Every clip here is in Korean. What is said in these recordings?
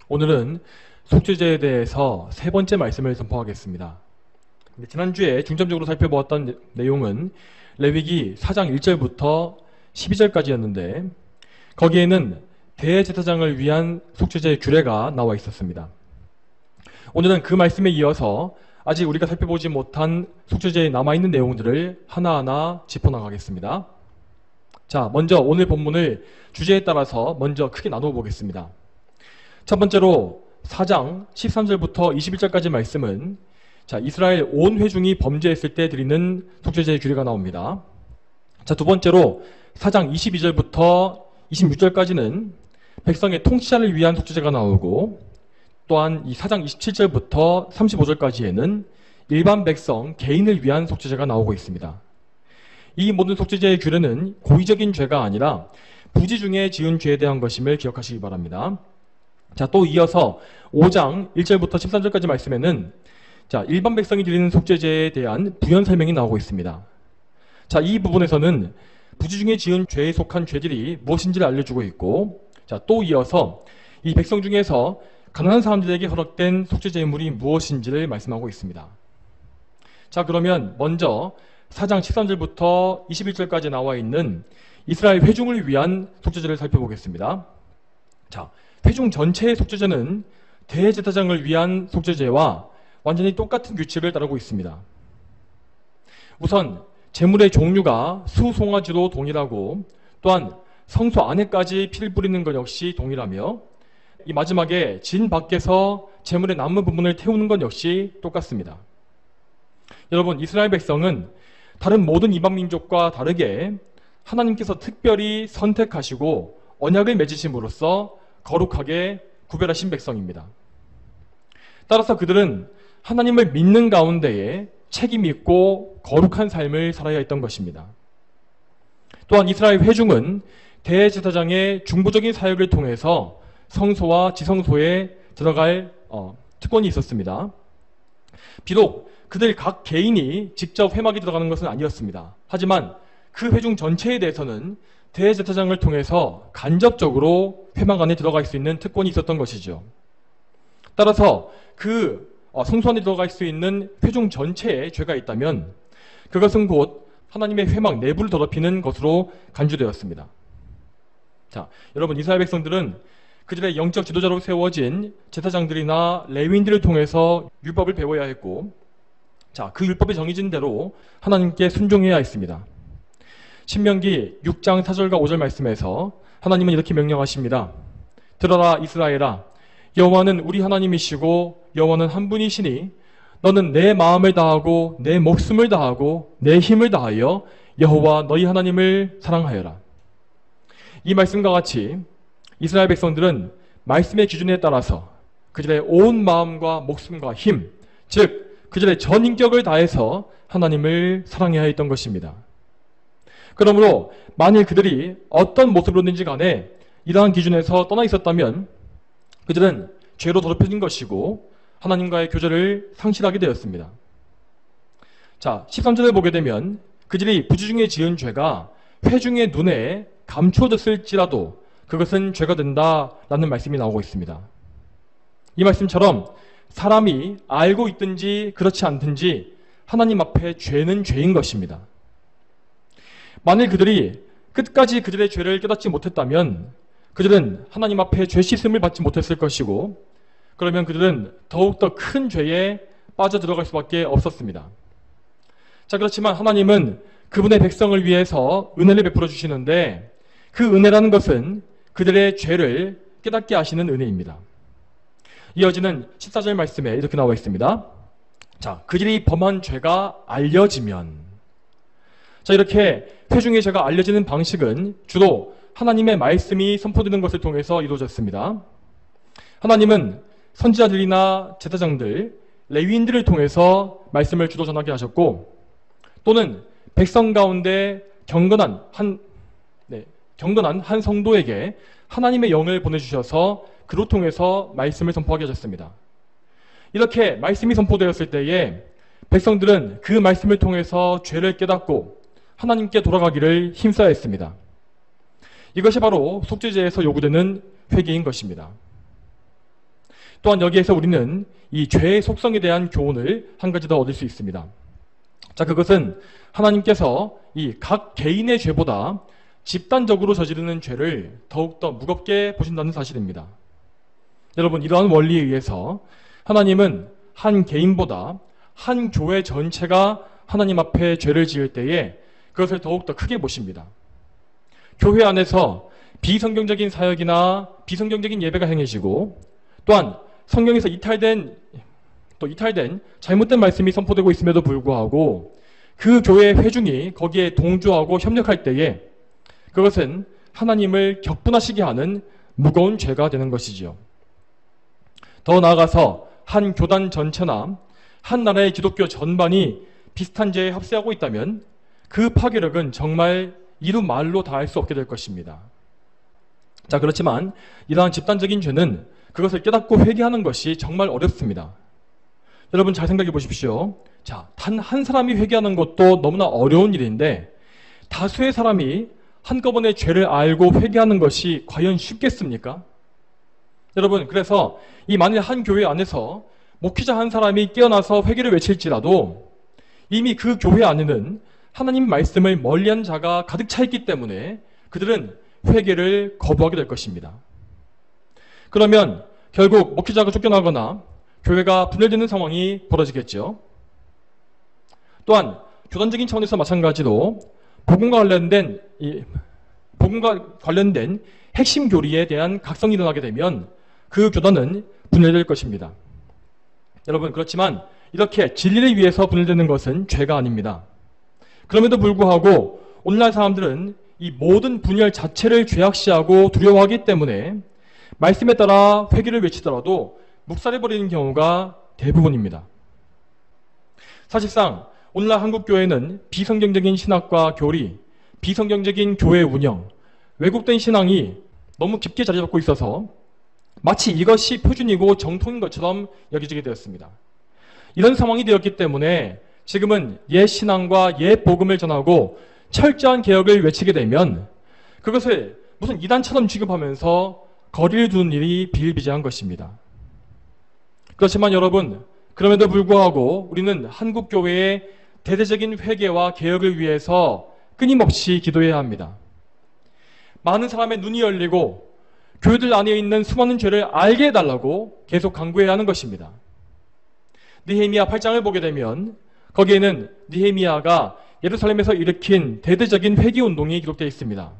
오늘은 속죄제에 대해서 세 번째 말씀을 선포하겠습니다. 지난주에 중점적으로 살펴보았던 내용은 레위기 4장 1절부터 12절까지였는데 거기에는 대제사장을 위한 속죄제의 규례가 나와 있었습니다. 오늘은 그 말씀에 이어서 아직 우리가 살펴보지 못한 속죄제에 남아있는 내용들을 하나하나 짚어나가겠습니다. 자, 먼저 오늘 본문을 주제에 따라서 먼저 크게 나누어 보겠습니다. 첫 번째로 4장 13절부터 21절까지 말씀은 이스라엘 온 회중이 범죄했을 때 드리는 속죄제의 규례가 나옵니다. 자, 두 번째로 4장 22절부터 26절까지는 백성의 통치자를 위한 속죄제가 나오고, 또한 이 4장 27절부터 35절까지에는 일반 백성 개인을 위한 속죄제가 나오고 있습니다. 이 모든 속죄제의 규례는 고의적인 죄가 아니라 부지 중에 지은 죄에 대한 것임을 기억하시기 바랍니다. 자, 또 이어서 5장 1절부터 13절까지 말씀에는 일반 백성이 드리는 속죄제에 대한 부연 설명이 나오고 있습니다. 자, 이 부분에서는 부지 중에 지은 죄에 속한 죄들이 무엇인지를 알려주고 있고, 또 이어서 이 백성 중에서 가난한 사람들에게 허락된 속죄제물이 무엇인지를 말씀하고 있습니다. 자, 그러면 먼저 4장 13절부터 21절까지 나와 있는 이스라엘 회중을 위한 속죄제를 살펴보겠습니다. 자, 회중 전체의 속죄제는 대제사장을 위한 속죄제와 완전히 똑같은 규칙을 따르고 있습니다. 우선 제물의 종류가 수송아지로 동일하고, 또한 성소 안에까지 피를 뿌리는 것 역시 동일하며, 이 마지막에 진 밖에서 제물의 남은 부분을 태우는 것 역시 똑같습니다. 여러분, 이스라엘 백성은 다른 모든 이방 민족과 다르게 하나님께서 특별히 선택하시고 언약을 맺으심으로써 거룩하게 구별하신 백성입니다. 따라서 그들은 하나님을 믿는 가운데에 책임 있고 거룩한 삶을 살아야 했던 것입니다. 또한 이스라엘 회중은 대제사장의 중보적인 사역을 통해서 성소와 지성소에 들어갈 특권이 있었습니다. 비록 그들 각 개인이 직접 회막에 들어가는 것은 아니었습니다. 하지만 그 회중 전체에 대해서는 대제사장을 통해서 간접적으로 회막 안에 들어갈 수 있는 특권이 있었던 것이죠. 따라서 그 성소 안에 들어갈 수 있는 회중 전체에 죄가 있다면 그것은 곧 하나님의 회막 내부를 더럽히는 것으로 간주되었습니다. 자, 여러분, 이스라엘 백성들은 그들의 영적 지도자로 세워진 제사장들이나 레위인들을 통해서 율법을 배워야 했고, 그 율법이 정해진 대로 하나님께 순종해야 했습니다. 신명기 6장 4절과 5절 말씀에서 하나님은 이렇게 명령하십니다. 들어라 이스라엘아, 여호와는 우리 하나님이시고 여호와는 한 분이시니 너는 내 마음을 다하고 내 목숨을 다하고 내 힘을 다하여 여호와 너희 하나님을 사랑하여라. 이 말씀과 같이 이스라엘 백성들은 말씀의 기준에 따라서 그들의 온 마음과 목숨과 힘, 즉 그들의 전 인격을 다해서 하나님을 사랑해야 했던 것입니다. 그러므로 만일 그들이 어떤 모습으로든지 간에 이러한 기준에서 떠나 있었다면 그들은 죄로 더럽혀진 것이고 하나님과의 교제를 상실하게 되었습니다. 자, 13절을 보게 되면 그들이 부지 중에 지은 죄가 회중의 눈에 감추어졌을지라도 그것은 죄가 된다라는 말씀이 나오고 있습니다. 이 말씀처럼 사람이 알고 있든지 그렇지 않든지 하나님 앞에 죄는 죄인 것입니다. 만일 그들이 끝까지 그들의 죄를 깨닫지 못했다면 그들은 하나님 앞에 죄 씻음을 받지 못했을 것이고, 그러면 그들은 더욱더 큰 죄에 빠져들어갈 수밖에 없었습니다. 자, 그렇지만 하나님은 그분의 백성을 위해서 은혜를 베풀어 주시는데 그 은혜라는 것은 그들의 죄를 깨닫게 하시는 은혜입니다. 이어지는 14절 말씀에 이렇게 나와 있습니다. 자, 그들이 범한 죄가 알려지면, 이렇게 회중의 죄가 알려지는 방식은 주로 하나님의 말씀이 선포되는 것을 통해서 이루어졌습니다. 하나님은 선지자들이나 제사장들, 레위인들을 통해서 말씀을 주로 전하게 하셨고, 또는 백성 가운데 경건한 한 성도에게 하나님의 영을 보내주셔서 그로 통해서 말씀을 선포하게 하셨습니다. 이렇게 말씀이 선포되었을 때에 백성들은 그 말씀을 통해서 죄를 깨닫고 하나님께 돌아가기를 힘써야 했습니다. 이것이 바로 속죄제에서 요구되는 회개인 것입니다. 또한 여기에서 우리는 이 죄의 속성에 대한 교훈을 한 가지 더 얻을 수 있습니다. 자, 그것은 하나님께서 이 각 개인의 죄보다 집단적으로 저지르는 죄를 더욱더 무겁게 보신다는 사실입니다. 여러분, 이러한 원리에 의해서 하나님은 한 개인보다 한 교회 전체가 하나님 앞에 죄를 지을 때에 그것을 더욱더 크게 보십니다. 교회 안에서 비성경적인 사역이나 비성경적인 예배가 행해지고, 또한 성경에서 이탈된 잘못된 말씀이 선포되고 있음에도 불구하고 그 교회의 회중이 거기에 동조하고 협력할 때에 그것은 하나님을 격분하시게 하는 무거운 죄가 되는 것이지요. 더 나아가서 한 교단 전체나 한 나라의 기독교 전반이 비슷한 죄에 합세하고 있다면 그 파괴력은 정말 이루 말로 다할 수 없게 될 것입니다. 자, 그렇지만 이러한 집단적인 죄는 그것을 깨닫고 회개하는 것이 정말 어렵습니다. 여러분, 잘 생각해 보십시오. 자, 단 한 사람이 회개하는 것도 너무나 어려운 일인데 다수의 사람이 한꺼번에 죄를 알고 회개하는 것이 과연 쉽겠습니까? 여러분, 그래서 이 만일 한 교회 안에서 목회자 한 사람이 깨어나서 회개를 외칠지라도 이미 그 교회 안에는 하나님 말씀을 멀리한 자가 가득 차 있기 때문에 그들은 회개를 거부하게 될 것입니다. 그러면 결국 목회자가 쫓겨나거나 교회가 분열되는 상황이 벌어지겠죠. 또한 교단적인 차원에서 마찬가지로 복음과 관련된 핵심 교리에 대한 각성이 일어나게 되면 그 교단은 분열될 것입니다. 여러분, 그렇지만 이렇게 진리를 위해서 분열되는 것은 죄가 아닙니다. 그럼에도 불구하고 오늘날 사람들은 이 모든 분열 자체를 죄악시하고 두려워하기 때문에 말씀에 따라 회개를 외치더라도 묵살해버리는 경우가 대부분입니다. 사실상 오늘날 한국교회는 비성경적인 신학과 교리, 비성경적인 교회 운영, 왜곡된 신앙이 너무 깊게 자리 잡고 있어서 마치 이것이 표준이고 정통인 것처럼 여겨지게 되었습니다. 이런 상황이 되었기 때문에 지금은 옛 신앙과 옛 복음을 전하고 철저한 개혁을 외치게 되면 그것을 무슨 이단처럼 취급하면서 거리를 두는 일이 비일비재한 것입니다. 그렇지만 여러분, 그럼에도 불구하고 우리는 한국교회의 대대적인 회개와 개혁을 위해서 끊임없이 기도해야 합니다. 많은 사람의 눈이 열리고 교회들 안에 있는 수많은 죄를 알게 해달라고 계속 강구해야 하는 것입니다. 느헤미야 8장을 보게 되면 거기에는 느헤미야가 예루살렘에서 일으킨 대대적인 회개운동이 기록되어 있습니다.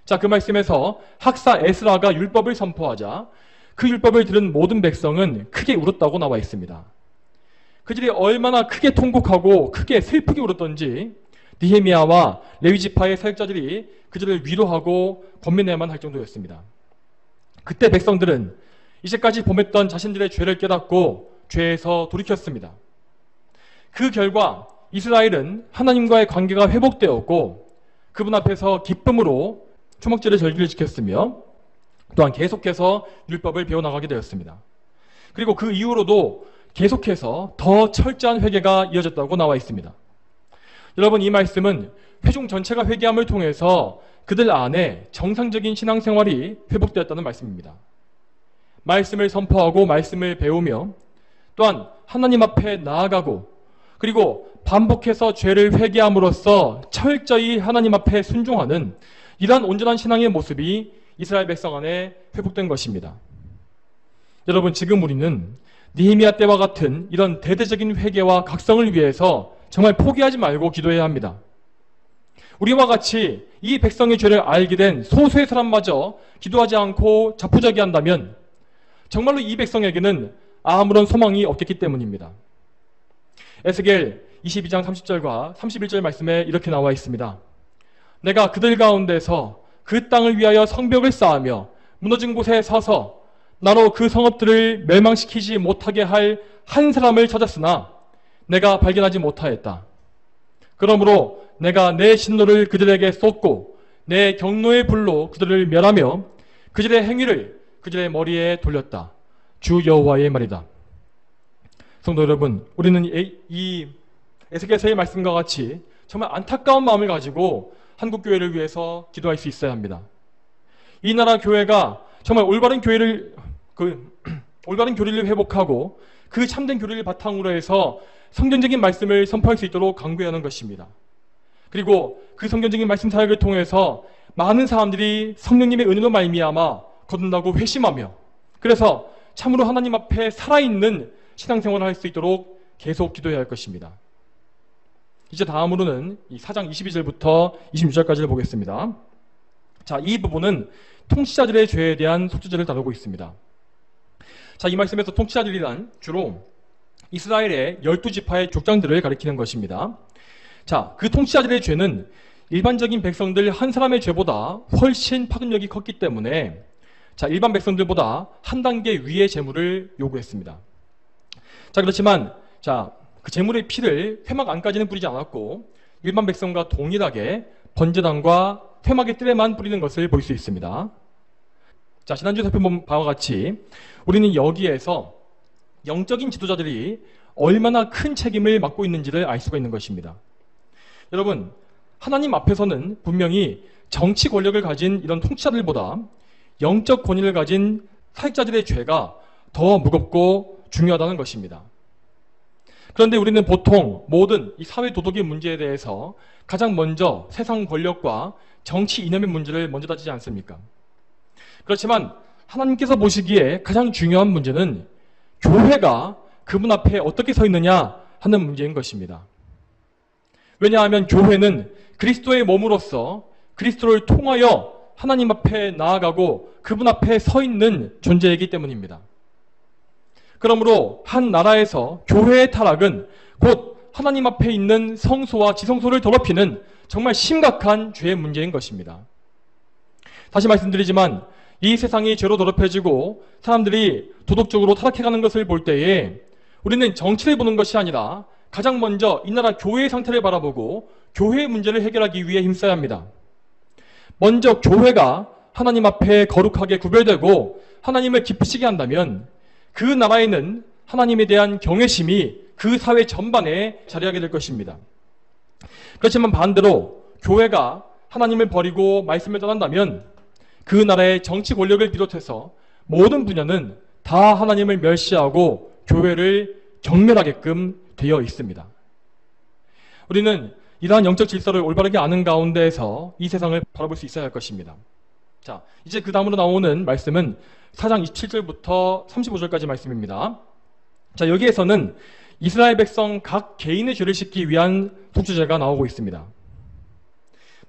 자, 그 말씀에서 학사 에스라가 율법을 선포하자 그 율법을 들은 모든 백성은 크게 울었다고 나와 있습니다. 그들이 얼마나 크게 통곡하고 크게 슬프게 울었던지 느헤미야와 레위지파의 사역자들이 그들을 위로하고 권면해야만 할 정도였습니다. 그때 백성들은 이제까지 범했던 자신들의 죄를 깨닫고 죄에서 돌이켰습니다. 그 결과 이스라엘은 하나님과의 관계가 회복되었고 그분 앞에서 기쁨으로 초막절의 절기를 지켰으며 또한 계속해서 율법을 배워나가게 되었습니다. 그리고 그 이후로도 계속해서 더 철저한 회개가 이어졌다고 나와 있습니다. 여러분, 이 말씀은 회중 전체가 회개함을 통해서 그들 안에 정상적인 신앙생활이 회복되었다는 말씀입니다. 말씀을 선포하고 말씀을 배우며 또한 하나님 앞에 나아가고 그리고 반복해서 죄를 회개함으로써 철저히 하나님 앞에 순종하는 이러한 온전한 신앙의 모습이 이스라엘 백성 안에 회복된 것입니다. 여러분, 지금 우리는 느헤미야 때와 같은 이런 대대적인 회개와 각성을 위해서 정말 포기하지 말고 기도해야 합니다. 우리와 같이 이 백성의 죄를 알게 된 소수의 사람마저 기도하지 않고 자포자기한다면 정말로 이 백성에게는 아무런 소망이 없겠기 때문입니다. 에스겔 22장 30절과 31절 말씀에 이렇게 나와 있습니다. 내가 그들 가운데서 그 땅을 위하여 성벽을 쌓으며 무너진 곳에 서서 나로 그 성읍들을 멸망시키지 못하게 할 한 사람을 찾았으나 내가 발견하지 못하였다. 그러므로 내가 내 진노를 그들에게 쏟고 내 경노의 불로 그들을 멸하며 그들의 행위를 그들의 머리에 돌렸다. 주 여호와의 말이다. 성도 여러분, 우리는 이 에스겔서의 말씀과 같이 정말 안타까운 마음을 가지고 한국교회를 위해서 기도할 수 있어야 합니다. 이 나라 교회가 정말 올바른 올바른 교리를 회복하고 그 참된 교리를 바탕으로 해서 성경적인 말씀을 선포할 수 있도록 강구하는 것입니다. 그리고 그 성경적인 말씀 사역을 통해서 많은 사람들이 성령님의 은혜로 말미암아 거듭나고 회심하며 그래서 참으로 하나님 앞에 살아있는 신앙생활을 할 수 있도록 계속 기도해야 할 것입니다. 이제 다음으로는 이 4장 22절부터 26절까지를 보겠습니다. 자, 이 부분은 통치자들의 죄에 대한 속죄제를 다루고 있습니다. 자, 이 말씀에서 통치자들이란 주로 이스라엘의 12지파의 족장들을 가리키는 것입니다. 자, 그 통치자들의 죄는 일반적인 백성들 한 사람의 죄보다 훨씬 파급력이 컸기 때문에 자, 일반 백성들보다 한 단계 위의 제물을 요구했습니다. 자, 그렇지만 자, 그 제물의 피를 회막 안까지는 뿌리지 않았고 일반 백성과 동일하게 번제단과 회막의 뜰에만 뿌리는 것을 볼 수 있습니다. 자, 지난주에 살펴본 바와 같이 우리는 여기에서 영적인 지도자들이 얼마나 큰 책임을 맡고 있는지를 알 수가 있는 것입니다. 여러분, 하나님 앞에서는 분명히 정치 권력을 가진 이런 통치자들보다 영적 권위를 가진 사역자들의 죄가 더 무겁고 중요하다는 것입니다. 그런데 우리는 보통 모든 이 사회 도덕의 문제에 대해서 가장 먼저 세상 권력과 정치 이념의 문제를 먼저 따지지 않습니까? 그렇지만 하나님께서 보시기에 가장 중요한 문제는 교회가 그분 앞에 어떻게 서 있느냐 하는 문제인 것입니다. 왜냐하면 교회는 그리스도의 몸으로서 그리스도를 통하여 하나님 앞에 나아가고 그분 앞에 서 있는 존재이기 때문입니다. 그러므로 한 나라에서 교회의 타락은 곧 하나님 앞에 있는 성소와 지성소를 더럽히는 정말 심각한 죄의 문제인 것입니다. 다시 말씀드리지만 이 세상이 죄로 더럽혀지고 사람들이 도덕적으로 타락해가는 것을 볼 때에 우리는 정치를 보는 것이 아니라 가장 먼저 이 나라 교회의 상태를 바라보고 교회의 문제를 해결하기 위해 힘써야 합니다. 먼저 교회가 하나님 앞에 거룩하게 구별되고 하나님을 기쁘시게 한다면 그 나라에는 하나님에 대한 경외심이 그 사회 전반에 자리하게 될 것입니다. 그렇지만 반대로 교회가 하나님을 버리고 말씀을 떠난다면 그 나라의 정치 권력을 비롯해서 모든 분야는 다 하나님을 멸시하고 교회를 경멸하게끔 되어 있습니다. 우리는 이러한 영적 질서를 올바르게 아는 가운데에서 이 세상을 바라볼 수 있어야 할 것입니다. 자, 이제 그 다음으로 나오는 말씀은 4장 27절부터 35절까지 말씀입니다. 자, 여기에서는 이스라엘 백성 각 개인의 죄를 씻기 위한 속죄제가 나오고 있습니다.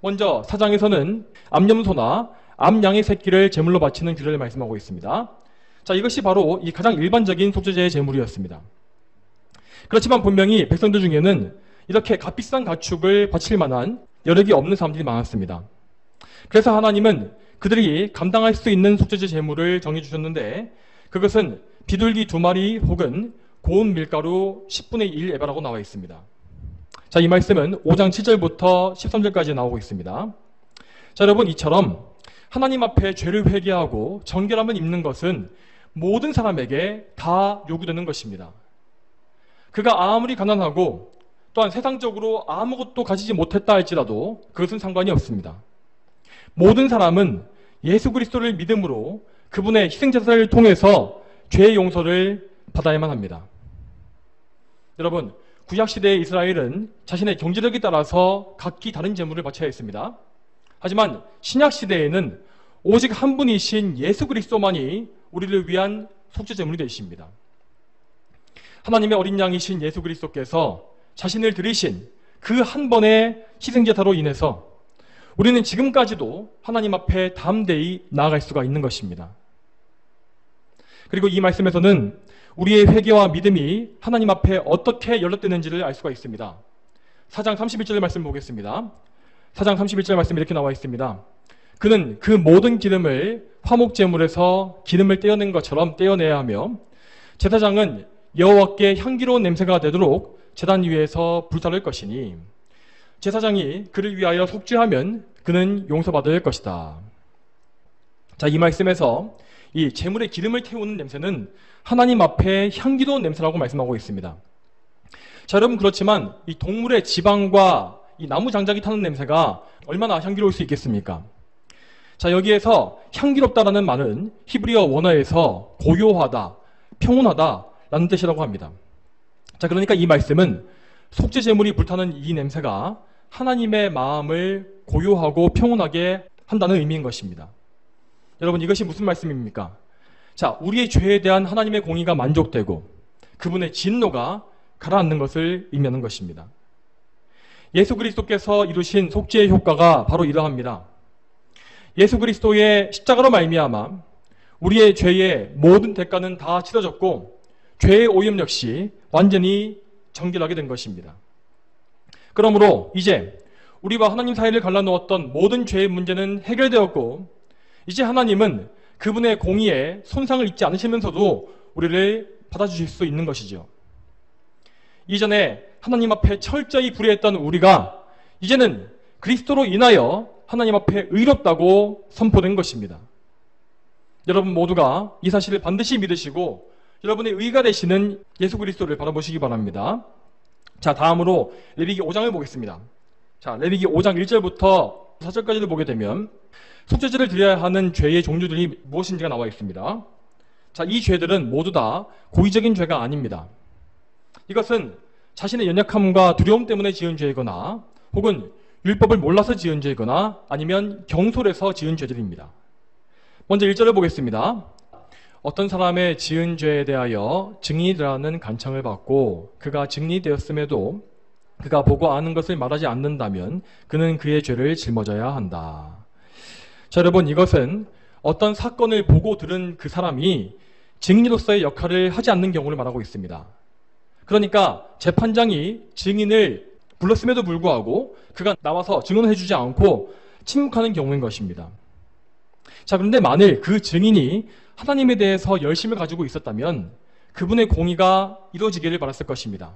먼저 4장에서는 암염소나 암양의 새끼를 제물로 바치는 규례를 말씀하고 있습니다. 자, 이것이 바로 이 가장 일반적인 속죄제의 제물이었습니다. 그렇지만 분명히 백성들 중에는 이렇게 값비싼 가축을 바칠 만한 여력이 없는 사람들이 많았습니다. 그래서 하나님은 그들이 감당할 수 있는 속죄제 제물을 정해주셨는데 그것은 비둘기 2마리 혹은 고운 밀가루 10분의 1 에바라고 나와 있습니다. 자, 이 말씀은 5장 7절부터 13절까지 나오고 있습니다. 자, 여러분, 이처럼 하나님 앞에 죄를 회개하고 정결함을 입는 것은 모든 사람에게 다 요구되는 것입니다. 그가 아무리 가난하고 또한 세상적으로 아무것도 가지지 못했다 할지라도 그것은 상관이 없습니다. 모든 사람은 예수 그리스도를 믿음으로 그분의 희생제사를 통해서 죄의 용서를 받아야만 합니다. 여러분, 구약시대의 이스라엘은 자신의 경제력에 따라서 각기 다른 제물을 바쳐야 했습니다. 하지만 신약시대에는 오직 한 분이신 예수 그리스도만이 우리를 위한 속죄제물이 되십니다. 하나님의 어린 양이신 예수 그리스도께서 자신을 드리신 그 한 번의 희생제사로 인해서 우리는 지금까지도 하나님 앞에 담대히 나아갈 수가 있는 것입니다. 그리고 이 말씀에서는 우리의 회개와 믿음이 하나님 앞에 어떻게 연락되는지를 알 수가 있습니다. 4장 31절 말씀 보겠습니다. 4장 31절 말씀 이렇게 나와 있습니다. 그는 그 모든 기름을 화목제물에서 기름을 떼어낸 것처럼 떼어내야 하며 제사장은 여호와께 향기로운 냄새가 되도록 제단 위에서 불사를 것이니 제사장이 그를 위하여 속죄하면 그는 용서받을 것이다. 자, 이 말씀에서 이 제물의 기름을 태우는 냄새는 하나님 앞에 향기로운 냄새라고 말씀하고 있습니다. 자, 여러분, 그렇지만 이 동물의 지방과 이 나무 장작이 타는 냄새가 얼마나 향기로울 수 있겠습니까? 자, 여기에서 향기롭다라는 말은 히브리어 원어에서 고요하다, 평온하다라는 뜻이라고 합니다. 자, 그러니까 이 말씀은 속죄 제물이 불타는 이 냄새가 하나님의 마음을 고요하고 평온하게 한다는 의미인 것입니다. 여러분, 이것이 무슨 말씀입니까? 자, 우리의 죄에 대한 하나님의 공의가 만족되고 그분의 진노가 가라앉는 것을 의미하는 것입니다. 예수 그리스도께서 이루신 속죄의 효과가 바로 이러합니다. 예수 그리스도의 십자가로 말미암아 우리의 죄의 모든 대가는 다 치러졌고 죄의 오염 역시 완전히 정결하게 된 것입니다. 그러므로 이제 우리와 하나님 사이를 갈라놓았던 모든 죄의 문제는 해결되었고 이제 하나님은 그분의 공의에 손상을 입지 않으시면서도 우리를 받아주실 수 있는 것이죠. 이전에 하나님 앞에 철저히 불의했던 우리가 이제는 그리스도로 인하여 하나님 앞에 의롭다고 선포된 것입니다. 여러분 모두가 이 사실을 반드시 믿으시고 여러분의 의가 되시는 예수 그리스도를 바라보시기 바랍니다. 자, 다음으로 레위기 5장을 보겠습니다. 자, 레위기 5장 1절부터 4절까지를 보게 되면 속죄제를 드려야 하는 죄의 종류들이 무엇인지가 나와 있습니다. 자, 이 죄들은 모두 다 고의적인 죄가 아닙니다. 이것은 자신의 연약함과 두려움 때문에 지은 죄이거나 혹은 율법을 몰라서 지은 죄이거나 아니면 경솔해서 지은 죄들입니다. 먼저 1절을 보겠습니다. 어떤 사람의 지은 죄에 대하여 증인이 되라는 간청을 받고 그가 증인이 되었음에도 그가 보고 아는 것을 말하지 않는다면 그는 그의 죄를 짊어져야 한다. 자, 여러분, 이것은 어떤 사건을 보고 들은 그 사람이 증인으로서의 역할을 하지 않는 경우를 말하고 있습니다. 그러니까 재판장이 증인을 불렀음에도 불구하고 그가 나와서 증언을 해주지 않고 침묵하는 경우인 것입니다. 자, 그런데 만일 그 증인이 하나님에 대해서 열심을 가지고 있었다면 그분의 공의가 이루어지기를 바랐을 것입니다.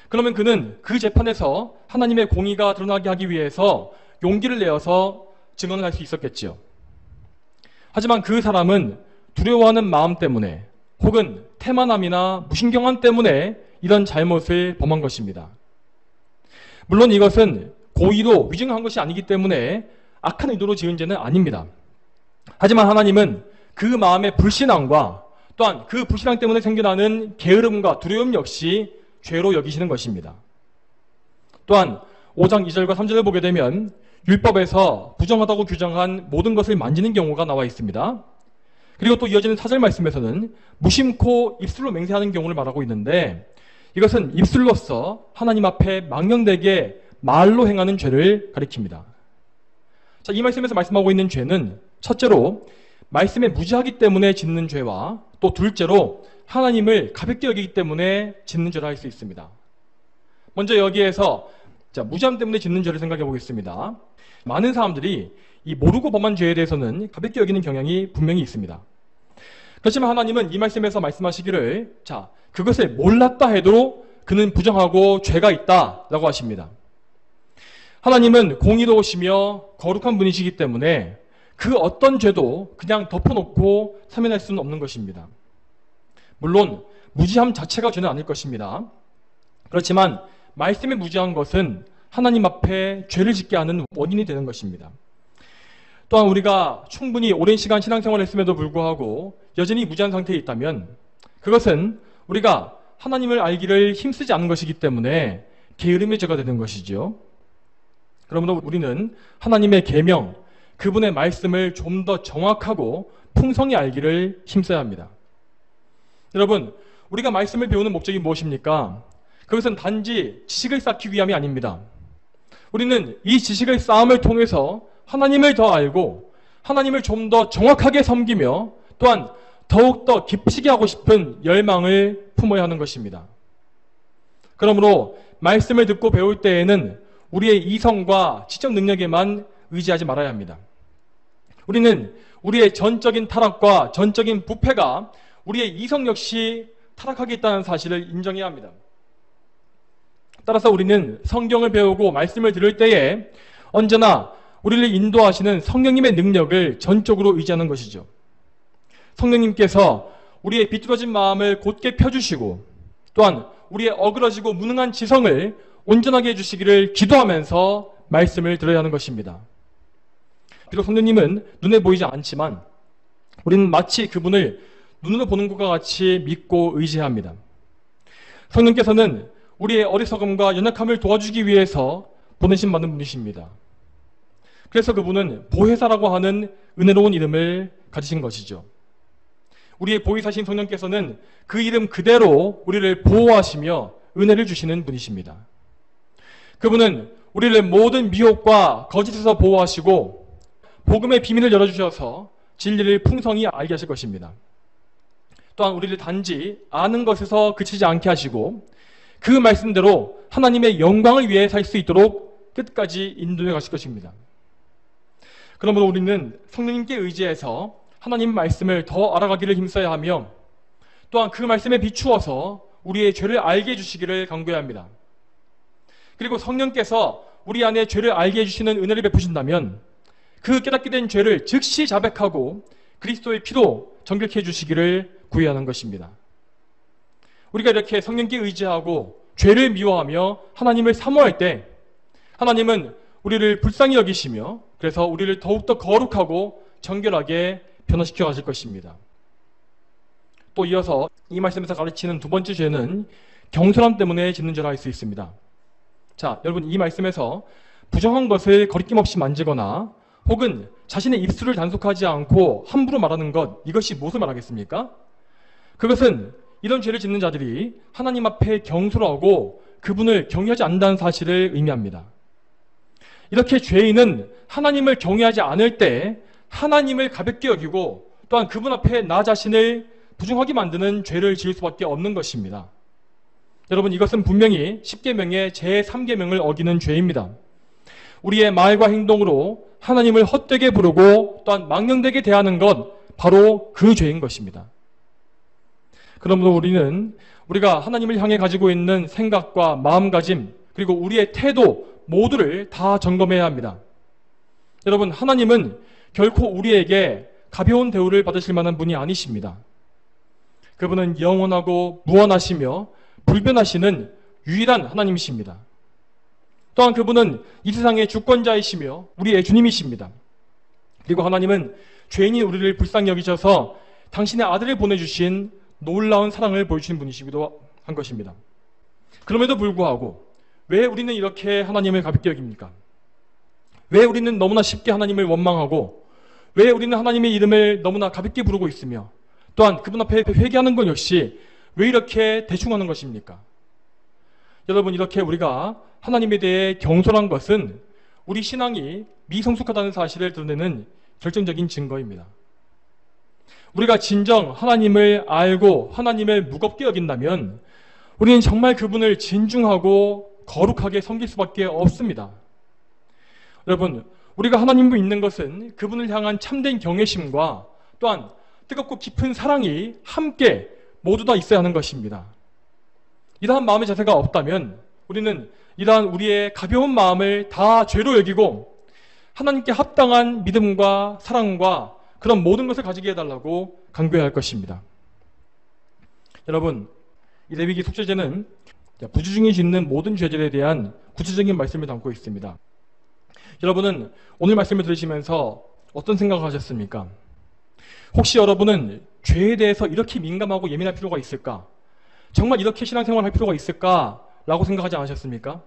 그러면 그는 그 재판에서 하나님의 공의가 드러나게 하기 위해서 용기를 내어서 증언을 할 수 있었겠지요. 하지만 그 사람은 두려워하는 마음 때문에 혹은 태만함이나 무신경함 때문에 이런 잘못을 범한 것입니다. 물론 이것은 고의로 위증한 것이 아니기 때문에 악한 의도로 지은 죄는 아닙니다. 하지만 하나님은 그 마음의 불신앙과 또한 그 불신앙 때문에 생겨나는 게으름과 두려움 역시 죄로 여기시는 것입니다. 또한 5장 2절과 3절을 보게 되면 율법에서 부정하다고 규정한 모든 것을 만지는 경우가 나와 있습니다. 그리고 또 이어지는 4절 말씀에서는 무심코 입술로 맹세하는 경우를 말하고 있는데 이것은 입술로서 하나님 앞에 망령되게 말로 행하는 죄를 가리킵니다. 자, 이 말씀에서 말씀하고 있는 죄는 첫째로 말씀에 무지하기 때문에 짓는 죄와 또 둘째로 하나님을 가볍게 여기기 때문에 짓는 죄라 할 수 있습니다. 먼저 여기에서 무지함 때문에 짓는 죄를 생각해 보겠습니다. 많은 사람들이 이 모르고 범한 죄에 대해서는 가볍게 여기는 경향이 분명히 있습니다. 그렇지만 하나님은 이 말씀에서 말씀하시기를 그것을 몰랐다 해도 그는 부정하고 죄가 있다라고 하십니다. 하나님은 공의로우시며 거룩한 분이시기 때문에 그 어떤 죄도 그냥 덮어놓고 사면할 수는 없는 것입니다. 물론 무지함 자체가 죄는 아닐 것입니다. 그렇지만 말씀에 무지한 것은 하나님 앞에 죄를 짓게 하는 원인이 되는 것입니다. 또한 우리가 충분히 오랜 시간 신앙생활을 했음에도 불구하고 여전히 무지한 상태에 있다면 그것은 우리가 하나님을 알기를 힘쓰지 않은 것이기 때문에 게으름의 죄가 되는 것이죠. 그러므로 우리는 하나님의 계명, 그분의 말씀을 좀 더 정확하고 풍성히 알기를 힘써야 합니다. 여러분, 우리가 말씀을 배우는 목적이 무엇입니까? 그것은 단지 지식을 쌓기 위함이 아닙니다. 우리는 이 지식을 쌓음을 통해서 하나님을 더 알고 하나님을 좀 더 정확하게 섬기며 또한 더욱더 깊이게 하고 싶은 열망을 품어야 하는 것입니다. 그러므로 말씀을 듣고 배울 때에는 우리의 이성과 지적 능력에만 의지하지 말아야 합니다. 우리는 우리의 전적인 타락과 전적인 부패가 우리의 이성 역시 타락하게 있다는 사실을 인정해야 합니다. 따라서 우리는 성경을 배우고 말씀을 들을 때에 언제나 우리를 인도하시는 성령님의 능력을 전적으로 의지하는 것이죠. 성령님께서 우리의 비뚤어진 마음을 곧게 펴주시고 또한 우리의 어그러지고 무능한 지성을 온전하게 해주시기를 기도하면서 말씀을 들어야 하는 것입니다. 비록 성령님은 눈에 보이지 않지만 우리는 마치 그분을 눈으로 보는 것과 같이 믿고 의지합니다. 성령께서는 우리의 어리석음과 연약함을 도와주기 위해서 보내신 받은 분이십니다. 그래서 그분은 보혜사라고 하는 은혜로운 이름을 가지신 것이죠. 우리의 보혜사신 성령께서는 그 이름 그대로 우리를 보호하시며 은혜를 주시는 분이십니다. 그분은 우리를 모든 미혹과 거짓에서 보호하시고 복음의 비밀을 열어주셔서 진리를 풍성히 알게 하실 것입니다. 또한 우리를 단지 아는 것에서 그치지 않게 하시고 그 말씀대로 하나님의 영광을 위해 살 수 있도록 끝까지 인도해 가실 것입니다. 그러므로 우리는 성령님께 의지해서 하나님 말씀을 더 알아가기를 힘써야 하며 또한 그 말씀에 비추어서 우리의 죄를 알게 해주시기를 간구해야 합니다. 그리고 성령께서 우리 안에 죄를 알게 해주시는 은혜를 베푸신다면 그 깨닫게 된 죄를 즉시 자백하고 그리스도의 피로 정결케 해주시기를 구해야 하는 것입니다. 우리가 이렇게 성령께 의지하고 죄를 미워하며 하나님을 사모할 때 하나님은 우리를 불쌍히 여기시며 그래서 우리를 더욱더 거룩하고 정결하게 변화시켜 가실 것입니다. 또 이어서 이 말씀에서 가르치는 두 번째 죄는 경솔함 때문에 짓는 죄라 할 수 있습니다. 자, 여러분 이 말씀에서 부정한 것을 거리낌 없이 만지거나 혹은 자신의 입술을 단속하지 않고 함부로 말하는 것, 이것이 무엇을 말하겠습니까? 그것은 이런 죄를 짓는 자들이 하나님 앞에 경솔하고 그분을 경외하지 않는다는 사실을 의미합니다. 이렇게 죄인은 하나님을 경외하지 않을 때 하나님을 가볍게 여기고 또한 그분 앞에 나 자신을 부정하게 만드는 죄를 지을 수밖에 없는 것입니다. 여러분 이것은 분명히 10계명의 제3계명을 어기는 죄입니다. 우리의 말과 행동으로 하나님을 헛되게 부르고 또한 망령되게 대하는 것 바로 그 죄인 것입니다. 그러므로 우리는 우리가 하나님을 향해 가지고 있는 생각과 마음가짐 그리고 우리의 태도 모두를 다 점검해야 합니다. 여러분 하나님은 결코 우리에게 가벼운 대우를 받으실 만한 분이 아니십니다. 그분은 영원하고 무한하시며 불변하시는 유일한 하나님이십니다. 또한 그분은 이 세상의 주권자이시며 우리의 주님이십니다. 그리고 하나님은 죄인인 우리를 불쌍히 여기셔서 당신의 아들을 보내주신 놀라운 사랑을 보여주신 분이시기도 한 것입니다. 그럼에도 불구하고 왜 우리는 이렇게 하나님을 가볍게 여깁니까? 왜 우리는 너무나 쉽게 하나님을 원망하고 왜 우리는 하나님의 이름을 너무나 가볍게 부르고 있으며 또한 그분 앞에 회개하는 것 역시 왜 이렇게 대충 하는 것입니까? 여러분 이렇게 우리가 하나님에 대해 경솔한 것은 우리 신앙이 미성숙하다는 사실을 드러내는 결정적인 증거입니다. 우리가 진정 하나님을 알고 하나님을 무겁게 여긴다면 우리는 정말 그분을 진중하고 거룩하게 섬길 수밖에 없습니다. 여러분 우리가 하나님을 믿는 것은 그분을 향한 참된 경외심과 또한 뜨겁고 깊은 사랑이 함께 모두 다 있어야 하는 것입니다. 이러한 마음의 자세가 없다면 우리는 이러한 우리의 가벼운 마음을 다 죄로 여기고 하나님께 합당한 믿음과 사랑과 그런 모든 것을 가지게 해달라고 간구해야 할 것입니다. 여러분, 이 레위기 속죄제는 부주중이 짓는 모든 죄들에 대한 구체적인 말씀을 담고 있습니다. 여러분은 오늘 말씀을 들으시면서 어떤 생각을 하셨습니까? 혹시 여러분은 죄에 대해서 이렇게 민감하고 예민할 필요가 있을까? 정말 이렇게 신앙생활을 할 필요가 있을까? 라고 생각하지 않으셨습니까?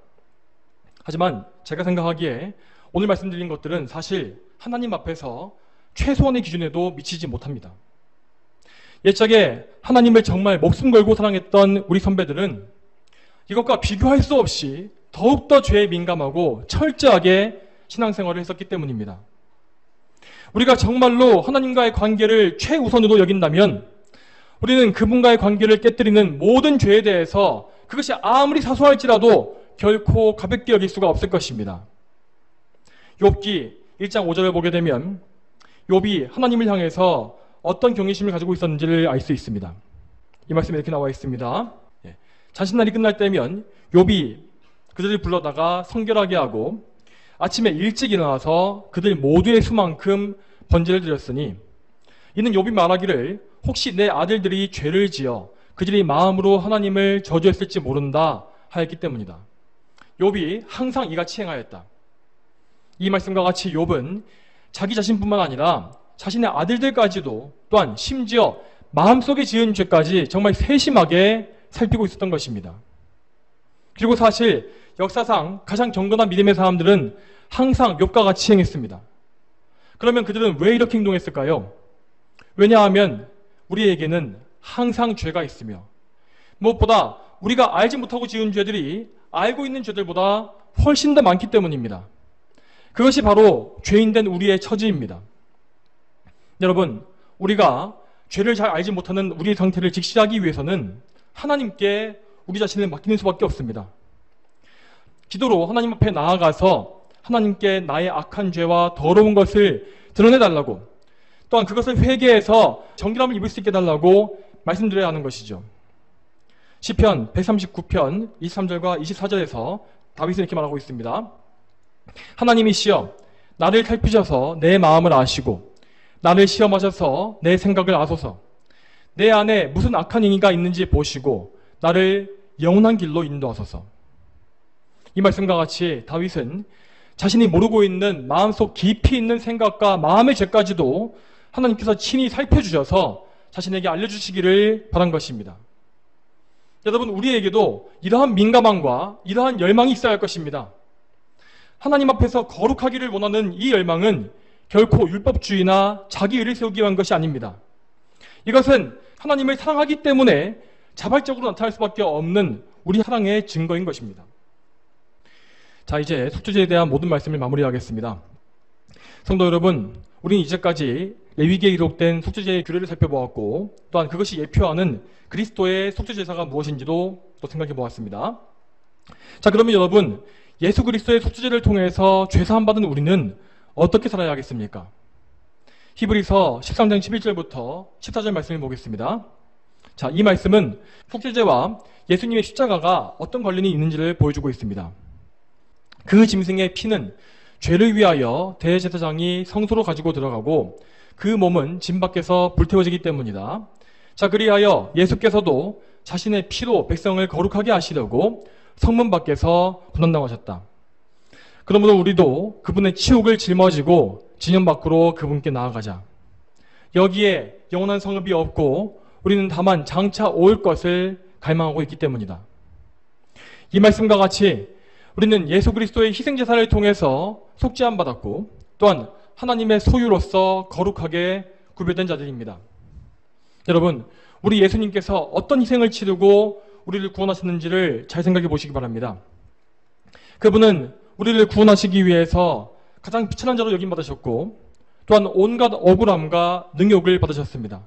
하지만 제가 생각하기에 오늘 말씀드린 것들은 사실 하나님 앞에서 최소한의 기준에도 미치지 못합니다. 옛적에 하나님을 정말 목숨 걸고 사랑했던 우리 선배들은 이것과 비교할 수 없이 더욱더 죄에 민감하고 철저하게 신앙생활을 했었기 때문입니다. 우리가 정말로 하나님과의 관계를 최우선으로 여긴다면 우리는 그분과의 관계를 깨뜨리는 모든 죄에 대해서 그것이 아무리 사소할지라도 결코 가볍게 여길 수가 없을 것입니다. 욥기 1장 5절을 보게 되면 욥이 하나님을 향해서 어떤 경외심을 가지고 있었는지를 알 수 있습니다. 이 말씀에 이렇게 나와 있습니다. 잔신날이 끝날 때면 욥이 그들을 불러다가 성결하게 하고 아침에 일찍 일어나서 그들 모두의 수만큼 번제를 드렸으니 이는 욥이 말하기를 혹시 내 아들들이 죄를 지어 그들이 마음으로 하나님을 저주했을지 모른다 하였기 때문이다. 욥이 항상 이같이 행하였다. 이 말씀과 같이 욥은 자기 자신뿐만 아니라 자신의 아들들까지도 또한 심지어 마음속에 지은 죄까지 정말 세심하게 살피고 있었던 것입니다. 그리고 사실 역사상 가장 경건한 믿음의 사람들은 항상 욥과 같이 행했습니다. 그러면 그들은 왜 이렇게 행동했을까요? 왜냐하면 우리에게는 항상 죄가 있으며 무엇보다 우리가 알지 못하고 지은 죄들이 알고 있는 죄들보다 훨씬 더 많기 때문입니다. 그것이 바로 죄인된 우리의 처지입니다. 여러분, 우리가 죄를 잘 알지 못하는 우리의 상태를 직시하기 위해서는 하나님께 우리 자신을 맡기는 수밖에 없습니다. 기도로 하나님 앞에 나아가서 하나님께 나의 악한 죄와 더러운 것을 드러내달라고, 또한 그것을 회개해서 정결함을 입을 수 있게 해달라고 말씀드려야 하는 것이죠. 시편 139편 23절과 24절에서 다윗은 이렇게 말하고 있습니다. 하나님이시여, 나를 살피셔서 내 마음을 아시고 나를 시험하셔서 내 생각을 아소서. 내 안에 무슨 악한 행위가 있는지 보시고 나를 영원한 길로 인도하소서. 이 말씀과 같이 다윗은 자신이 모르고 있는 마음속 깊이 있는 생각과 마음의 죄까지도 하나님께서 친히 살펴주셔서 자신에게 알려주시기를 바란 것입니다. 여러분, 우리에게도 이러한 민감함과 이러한 열망이 있어야 할 것입니다. 하나님 앞에서 거룩하기를 원하는 이 열망은 결코 율법주의나 자기의를 세우기 위한 것이 아닙니다. 이것은 하나님을 사랑하기 때문에 자발적으로 나타날 수밖에 없는 우리 사랑의 증거인 것입니다. 자, 이제 속죄제에 대한 모든 말씀을 마무리하겠습니다. 성도 여러분, 우리는 이제까지 레위기에 기록된 속죄제의 규례를 살펴보았고, 또한 그것이 예표하는 그리스도의 속죄제사가 무엇인지도 또 생각해 보았습니다. 자, 그러면 여러분, 예수 그리스도의 속죄제를 통해서 죄사함 받은 우리는 어떻게 살아야 하겠습니까? 히브리서 13장 11절부터 14절 말씀을 보겠습니다. 자, 이 말씀은 속죄제와 예수님의 십자가가 어떤 관련이 있는지를 보여주고 있습니다. 그 짐승의 피는 죄를 위하여 대제사장이 성소로 가지고 들어가고 그 몸은 진 밖에서 불태워지기 때문이다. 자, 그리하여 예수께서도 자신의 피로 백성을 거룩하게 하시려고 성문 밖에서 고난당하셨다. 그러므로 우리도 그분의 치욕을 짊어지고 진영 밖으로 그분께 나아가자. 여기에 영원한 성읍이 없고 우리는 다만 장차 올 것을 갈망하고 있기 때문이다. 이 말씀과 같이 우리는 예수 그리스도의 희생제사를 통해서 속죄함 받았고 또한 하나님의 소유로서 거룩하게 구별된 자들입니다. 여러분, 우리 예수님께서 어떤 희생을 치르고 우리를 구원하셨는지를 잘 생각해 보시기 바랍니다. 그분은 우리를 구원하시기 위해서 가장 비천한 자로 여김받으셨고 또한 온갖 억울함과 능욕을 받으셨습니다.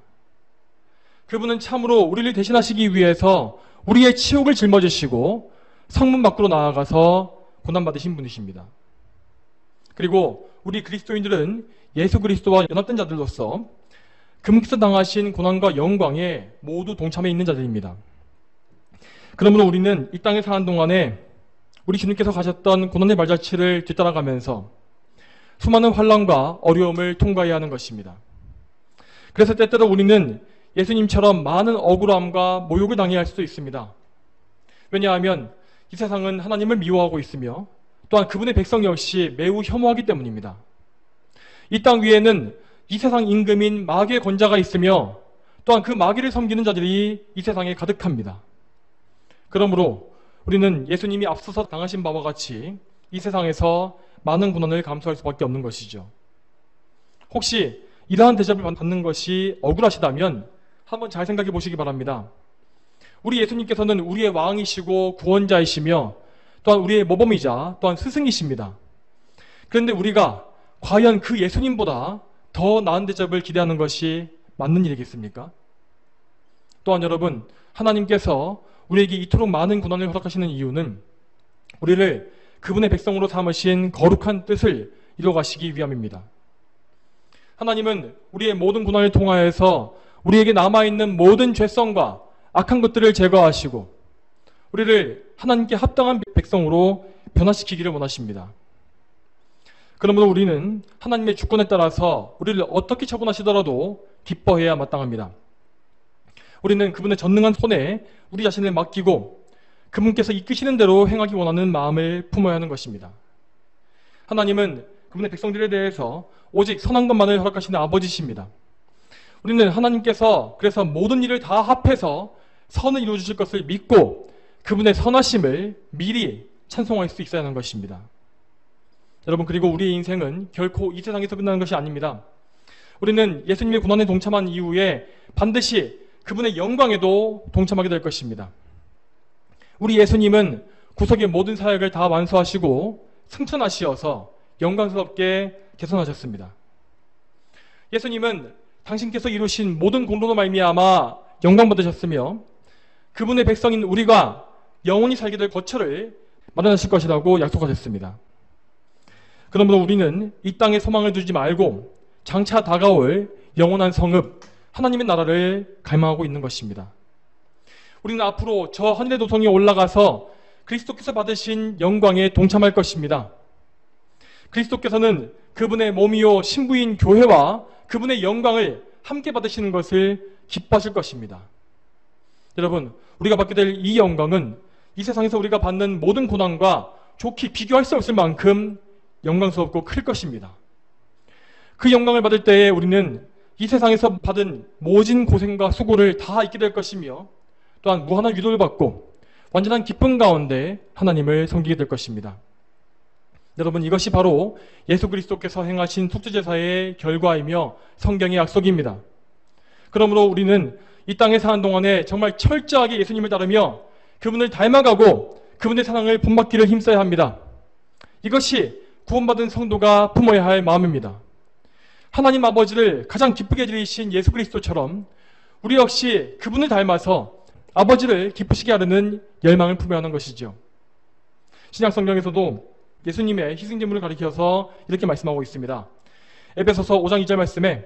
그분은 참으로 우리를 대신하시기 위해서 우리의 치욕을 짊어지시고 성문 밖으로 나아가서 고난받으신 분이십니다. 그리고 우리 그리스도인들은 예수 그리스도와 연합된 자들로서 그분께서 당하신 고난과 영광에 모두 동참해 있는 자들입니다. 그러므로 우리는 이 땅에 사는 동안에 우리 주님께서 가셨던 고난의 발자취를 뒤따라가면서 수많은 환난과 어려움을 통과해야 하는 것입니다. 그래서 때때로 우리는 예수님처럼 많은 억울함과 모욕을 당해야 할 수도 있습니다. 왜냐하면 이 세상은 하나님을 미워하고 있으며 또한 그분의 백성 역시 매우 혐오하기 때문입니다. 이 땅 위에는 이 세상 임금인 마귀의 권자가 있으며 또한 그 마귀를 섬기는 자들이 이 세상에 가득합니다. 그러므로 우리는 예수님이 앞서서 당하신 바와 같이 이 세상에서 많은 고난을 감수할 수밖에 없는 것이죠. 혹시 이러한 대접을 받는 것이 억울하시다면 한번 잘 생각해 보시기 바랍니다. 우리 예수님께서는 우리의 왕이시고 구원자이시며 또한 우리의 모범이자 또한 스승이십니다. 그런데 우리가 과연 그 예수님보다 더 나은 대접을 기대하는 것이 맞는 일이겠습니까? 또한 여러분, 하나님께서 우리에게 이토록 많은 고난을 허락하시는 이유는 우리를 그분의 백성으로 삼으신 거룩한 뜻을 이루어가시기 위함입니다. 하나님은 우리의 모든 고난을 통하여서 우리에게 남아있는 모든 죄성과 악한 것들을 제거하시고 우리를 하나님께 합당한 백성으로 변화시키기를 원하십니다. 그러므로 우리는 하나님의 주권에 따라서 우리를 어떻게 처분하시더라도 기뻐해야 마땅합니다. 우리는 그분의 전능한 손에 우리 자신을 맡기고 그분께서 이끄시는 대로 행하기 원하는 마음을 품어야 하는 것입니다. 하나님은 그분의 백성들에 대해서 오직 선한 것만을 허락하시는 아버지십니다. 우리는 하나님께서 그래서 모든 일을 다 합해서 선을 이루어 주실 것을 믿고 그분의 선하심을 미리 찬송할 수 있어야 하는 것입니다. 여러분, 그리고 우리의 인생은 결코 이 세상에서 끝나는 것이 아닙니다. 우리는 예수님의 고난에 동참한 이후에 반드시 그분의 영광에도 동참하게 될 것입니다. 우리 예수님은 구속의 모든 사역을 다 완수하시고 승천하시어서 영광스럽게 개선하셨습니다. 예수님은 당신께서 이루신 모든 공로로 말미암아 영광 받으셨으며 그분의 백성인 우리가 영원히 살게 될 거처를 마련하실 것이라고 약속하셨습니다. 그러므로 우리는 이 땅에 소망을 두지 말고 장차 다가올 영원한 성읍 하나님의 나라를 갈망하고 있는 것입니다. 우리는 앞으로 저 하늘의 도성에 올라가서 그리스도께서 받으신 영광에 동참할 것입니다. 그리스도께서는 그분의 몸이요 신부인 교회와 그분의 영광을 함께 받으시는 것을 기뻐하실 것입니다. 여러분, 우리가 받게 될 이 영광은 이 세상에서 우리가 받는 모든 고난과 좋게 비교할 수 없을 만큼 영광스럽고 클 것입니다. 그 영광을 받을 때에 우리는 이 세상에서 받은 모진 고생과 수고를 다 잊게 될 것이며 또한 무한한 위로를 받고 완전한 기쁨 가운데 하나님을 섬기게 될 것입니다. 여러분, 이것이 바로 예수 그리스도께서 행하신 속죄제사의 결과이며 성경의 약속입니다. 그러므로 우리는 이 땅에 사는 동안에 정말 철저하게 예수님을 따르며 그분을 닮아가고 그분의 사랑을 본받기를 힘써야 합니다. 이것이 구원받은 성도가 품어야 할 마음입니다. 하나님 아버지를 가장 기쁘게 드리신 예수 그리스도처럼 우리 역시 그분을 닮아서 아버지를 기쁘시게 하려는 열망을 품어야 하는 것이죠. 신약 성경에서도 예수님의 희생제물을 가리켜서 이렇게 말씀하고 있습니다. 에베소서 5장 2절 말씀에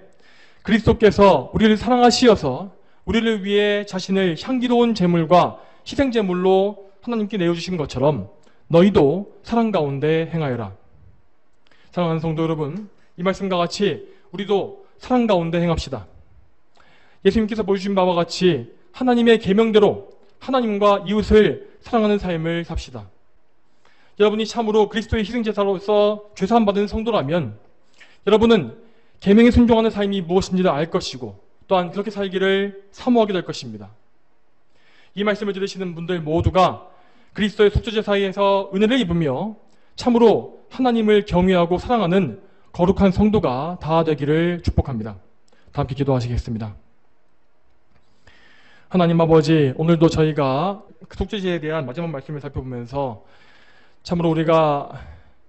그리스도께서 우리를 사랑하시어서 우리를 위해 자신을 향기로운 제물과 희생제물로 하나님께 내어주신 것처럼 너희도 사랑 가운데 행하여라. 사랑하는 성도 여러분, 이 말씀과 같이 우리도 사랑 가운데 행합시다. 예수님께서 보여주신 바와 같이 하나님의 계명대로 하나님과 이웃을 사랑하는 삶을 삽시다. 여러분이 참으로 그리스도의 희생제사로서 죄사함 받은 성도라면 여러분은 계명에 순종하는 삶이 무엇인지를 알 것이고 또한 그렇게 살기를 사모하게 될 것입니다. 이 말씀을 들으시는 분들 모두가 그리스도의 속죄제사에서 은혜를 입으며 참으로 하나님을 경외하고 사랑하는 거룩한 성도가 다 되기를 축복합니다. 다 함께 기도하시겠습니다. 하나님 아버지, 오늘도 저희가 속죄제에 대한 마지막 말씀을 살펴보면서 참으로 우리가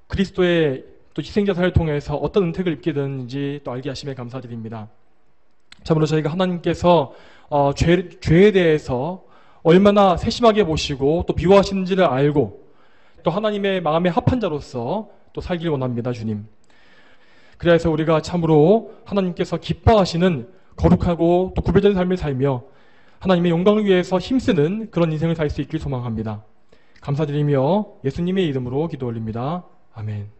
그리스도의 또 희생제사를 통해서 어떤 은택을 입게 되는지 또 알게 하심에 감사드립니다. 참으로 저희가 하나님께서 죄에 대해서 얼마나 세심하게 보시고 또 미워하시는지를 알고 또 하나님의 마음에 합한 자로서 또 살길 원합니다, 주님. 그래서 우리가 참으로 하나님께서 기뻐하시는 거룩하고 또 구별된 삶을 살며 하나님의 영광을 위해서 힘쓰는 그런 인생을 살 수 있길 소망합니다. 감사드리며 예수님의 이름으로 기도 올립니다. 아멘.